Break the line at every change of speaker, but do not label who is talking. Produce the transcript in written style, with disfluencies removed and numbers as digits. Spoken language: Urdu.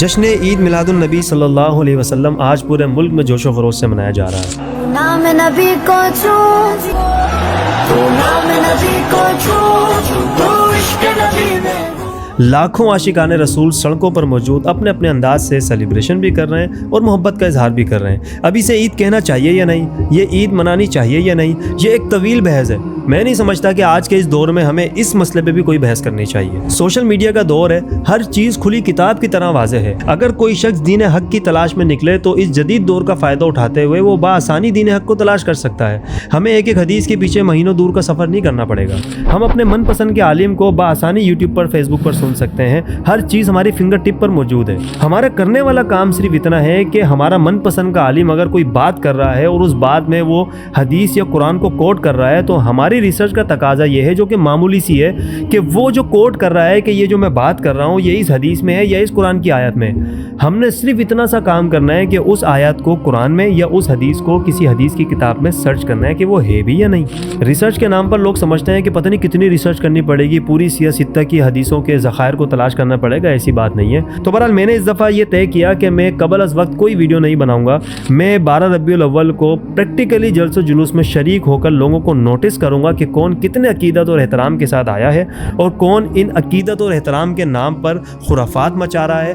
جشن عید میلاد النبی صلی اللہ علیہ وسلم آج پورے ملک میں جوش و خروش سے منایا جا رہا ہے۔
نام نبی کو چھو تو نام نبی کو چھو تو عشق نبی میں
لاکھوں عاشقان رسول سڑکوں پر موجود اپنے اپنے انداز سے سیلیبریشن بھی کر رہے ہیں اور محبت کا اظہار بھی کر رہے ہیں۔ اب اسے عید کہنا چاہیے یا نہیں، یہ عید منانی چاہیے یا نہیں، یہ ایک طویل بحث ہے۔ میں نہیں سمجھتا کہ آج کے اس دور میں ہمیں اس مسئلے پہ بھی کوئی بحث کرنی چاہیے۔ سوشل میڈیا کا دور ہے، ہر چیز کھلی کتاب کی طرح واضح ہے۔ اگر کوئی شخص دین حق کی تلاش میں نکلے تو اس جدید دور کا فائدہ اٹھاتے ہوئے وہ بآسانی دین حق کو تلاش کر سکتا ہے۔ ہمیں ایک ایک حدیث کے پیچھے مہینوں دور کا سفر نہیں کرنا پڑے گا۔ ہم اپنے من پسند کے عالم کو بآسانی یوٹیوب پر، فیس بک پر سن سکتے ہیں۔ ہر چیز ہماری فنگر ٹپ پر موجود ہے۔ ہمارا کرنے والا کام صرف اتنا ہے کہ ہمارا من پسند کا عالم اگر کوئی بات کر رہا ہے اور اس بات میں وہ حدیث یا قرآن کو کوٹ کر رہا ہے تو ہماری ریسرچ کا تقاضا یہ ہے، جو کہ معمولی سی ہے، کہ وہ جو کوٹ کر رہا ہے کہ یہ جو میں بات کر رہا ہوں یہ اس حدیث میں ہے یا اس قرآن کی آیت میں۔ ہم نے صرف اتنا سا کام کرنا ہے کہ اس آیت کو قرآن میں یا اس حدیث کو کسی حدیث کی کتاب میں سرچ کرنا ہے کہ وہ ہے بھی یا نہیں۔ ریسرچ کے نام پر لوگ سمجھتے ہیں کہ پتہ نہیں کتنی ریسرچ کرنی پڑے گی، پوری سیاہ ستہ کی حدیثوں کے ذخائر کو تلاش کرنا پڑے گا، ایسی بات نہیں ہے۔ تو بہرحال میں نے اس دفعہ یہ طے کیا کہ میں قبل از وقت کوئی ویڈیو نہیں بناؤں گا۔ میں 12 ربیع الاول کو پریکٹیکلی جلسہ و جلوس میں شریک ہو کر لوگوں کو نوٹس کروں گا کہ کون کتنے عقیدت اور احترام کے ساتھ آیا ہے اور کون ان عقیدت اور احترام کے نام پر خرافات مچا رہا ہے،